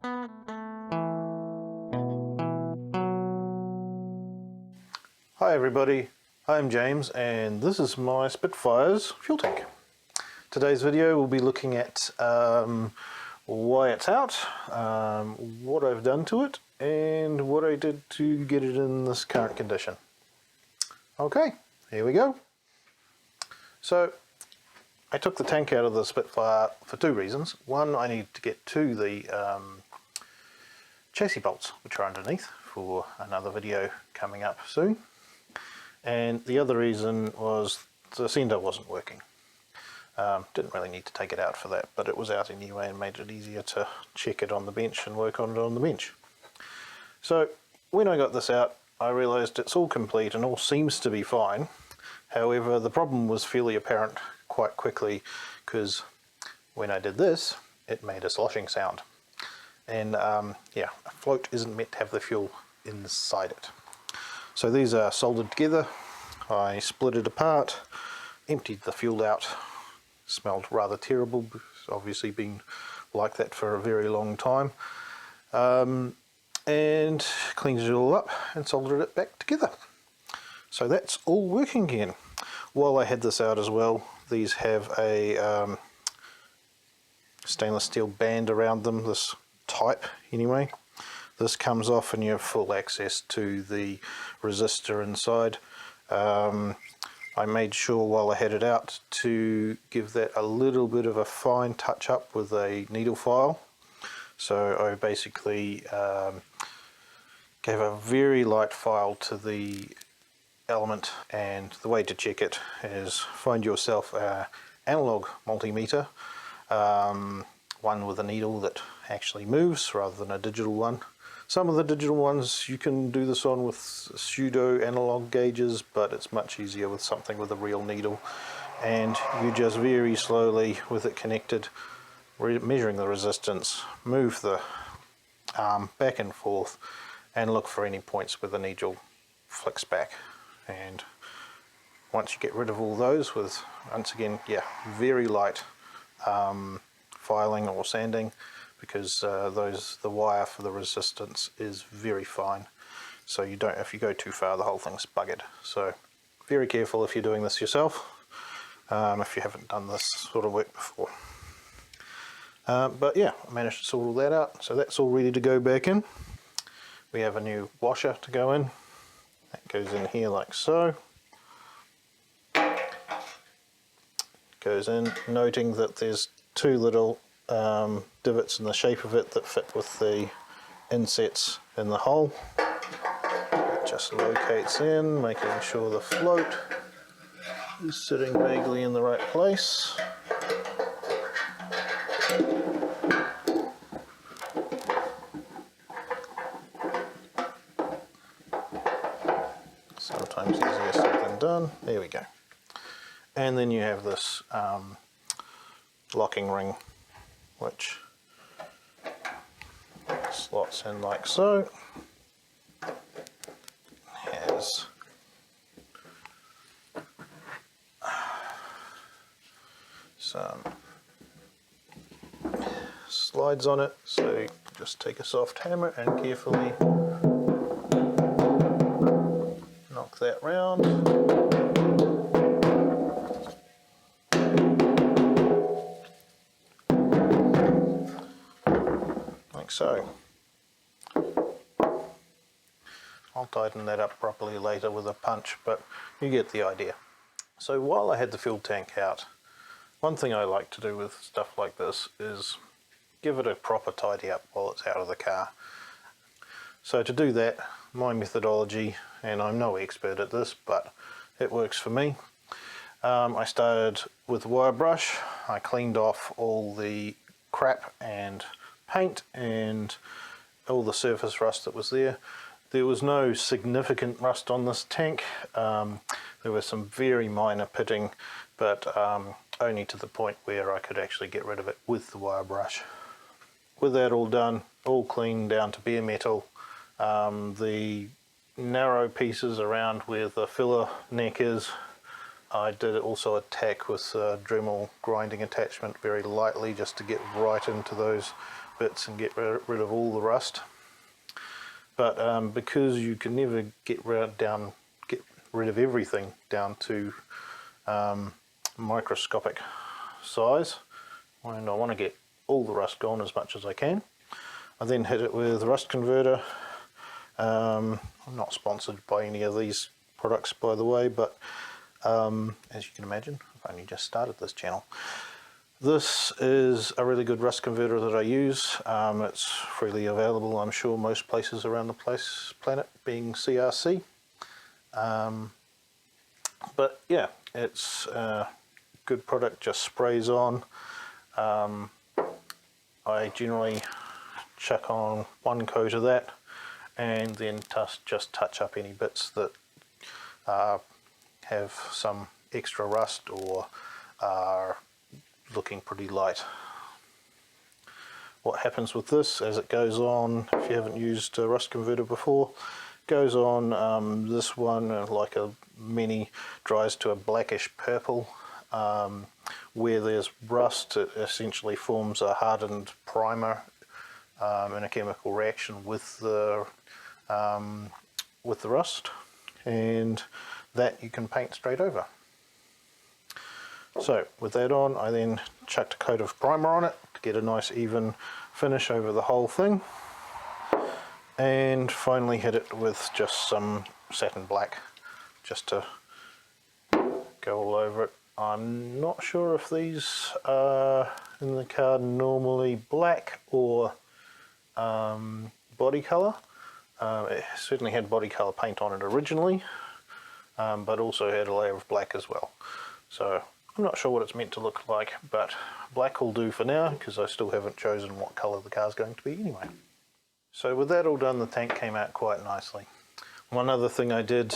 Hi everybody, I'm James and this is my Spitfire's fuel tank. Today's video we'll be looking at why it's out, what I've done to it and what I did to get it in this current condition. Okay, here we go. So I took the tank out of the Spitfire for two reasons. One, I need to get to the chassis bolts which are underneath for another video coming up soon. And the other reason was the sender wasn't working. Didn't really need to take it out for that, but it was out anyway and made it easier to check it on the bench and work on it on the bench. So when I got this out, I realised it's all complete and all seems to be fine. However, the problem was fairly apparent quite quickly because when I did this, it made a sloshing sound. And yeah, a float isn't meant to have the fuel inside it. So these are soldered together. I split it apart, emptied the fuel out. Smelled rather terrible, obviously been like that for a very long time. And cleaned it all up and soldered it back together. So that's all working again. While I had this out as well, these have a stainless steel band around them, this type anyway. This comes off and you have full access to the resistor inside. I made sure while I had it out to give that a little bit of a fine touch up with a needle file. So I basically gave a very light file to the element, and the way to check it is find yourself an analog multimeter, one with a needle that actually moves rather than a digital one. Some of the digital ones you can do this on with pseudo analog gauges, but it's much easier with something with a real needle. And you just very slowly, with it connected, measuring the resistance, move the arm back and forth and look for any points where the needle flicks back. And once you get rid of all those with, once again, yeah, very light filing or sanding, because the wire for the resistance is very fine, so you don't, if you go too far, the whole thing's buggered. So very careful if you're doing this yourself, if you haven't done this sort of work before. But yeah, I managed to sort all that out, so that's all ready to go back in. We have a new washer to go in. That goes in here like so. Goes in, noting that there's two little divots in the shape of it that fit with the insets in the hole. It just locates in, making sure the float is sitting vaguely in the right place. Sometimes easier said than done. There we go. And then you have this locking ring, which slots in like so. Has some slides on it, so you just take a soft hammer and carefully knock that round. Like so. I'll tighten that up properly later with a punch, but you get the idea. So while I had the fuel tank out, one thing I like to do with stuff like this is give it a proper tidy up while it's out of the car. So to do that, my methodology, and I'm no expert at this, but it works for me. I started with a wire brush. I cleaned off all the crap and paint and all the surface rust that was there. There was no significant rust on this tank. There was some very minor pitting, but only to the point where I could actually get rid of it with the wire brush. With that all done, all cleaned down to bare metal, the narrow pieces around where the filler neck is, I did also a tack with a Dremel grinding attachment very lightly just to get right into those bits and get rid of all the rust. But because you can never get rid of everything down to microscopic size, and I want to get all the rust gone as much as I can, I then hit it with rust converter. I'm not sponsored by any of these products, by the way, but as you can imagine, I've only just started this channel. This is a really good rust converter that I use. It's freely available, I'm sure, most places around the planet, being CRC. But yeah, it's a good product, just sprays on. I generally chuck on one coat of that and then just touch up any bits that have some extra rust or are looking pretty light. What happens with this as it goes on, if you haven't used a rust converter before, goes on, this one like a mini dries to a blackish purple. Where there's rust, it essentially forms a hardened primer in a chemical reaction with the rust, and that you can paint straight over. So with that on, I then chucked a coat of primer on it to get a nice even finish over the whole thing, and finally hit it with just some satin black just to go all over it. I'm not sure if these are in the car normally black or body colour. It certainly had body colour paint on it originally, but also had a layer of black as well. So I'm not sure what it's meant to look like, but black will do for now because I still haven't chosen what colour the car's going to be anyway. So with that all done, the tank came out quite nicely. One other thing I did,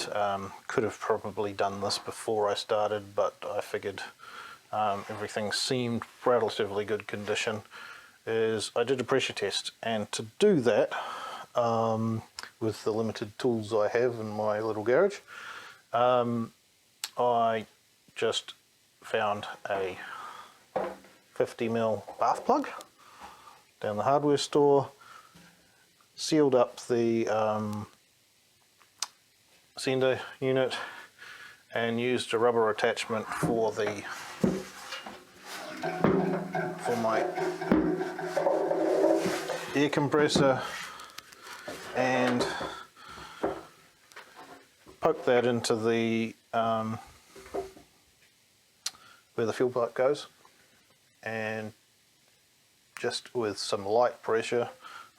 could have probably done this before I started, but I figured everything seemed relatively good condition, is I did a pressure test. And to do that, with the limited tools I have in my little garage, I just found a 50mm bath plug down the hardware store, sealed up the sender unit, and used a rubber attachment for my air compressor, and poked that into the where the fuel pipe goes, and just with some light pressure,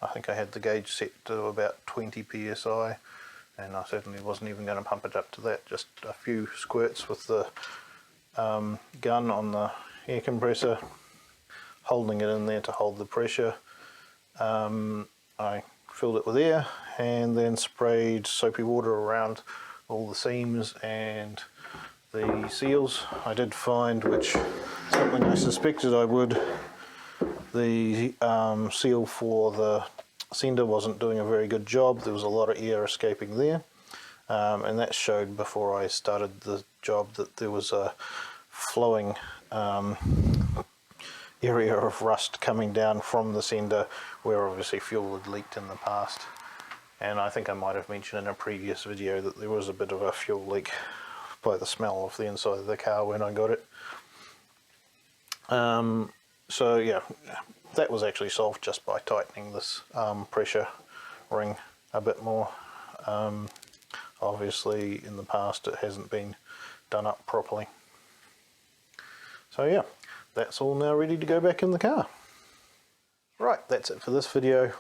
I think I had the gauge set to about 20 psi, and I certainly wasn't even going to pump it up to that, just a few squirts with the gun on the air compressor, holding it in there to hold the pressure. I filled it with air and then sprayed soapy water around all the seams and the seals. I did find, which something I suspected I would, the seal for the sender wasn't doing a very good job. There was a lot of air escaping there, and that showed before I started the job that there was a flowing area of rust coming down from the sender where obviously fuel had leaked in the past. And I think I might have mentioned in a previous video that there was a bit of a fuel leak by the smell of the inside of the car when I got it. So yeah, that was actually solved just by tightening this pressure ring a bit more. Obviously in the past it hasn't been done up properly. So yeah, that's all now ready to go back in the car. Right, that's it for this video.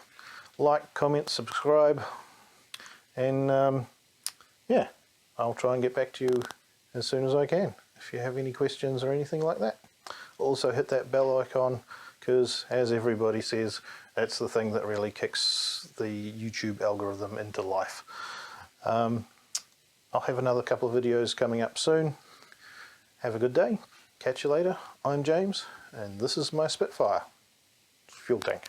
Like, comment, subscribe, and yeah, I'll try and get back to you as soon as I can if you have any questions or anything like that. Also hit that bell icon, because as everybody says, that's the thing that really kicks the YouTube algorithm into life. I'll have another couple of videos coming up soon. Have a good day. Catch you later. I'm James, and this is my Spitfire fuel tank.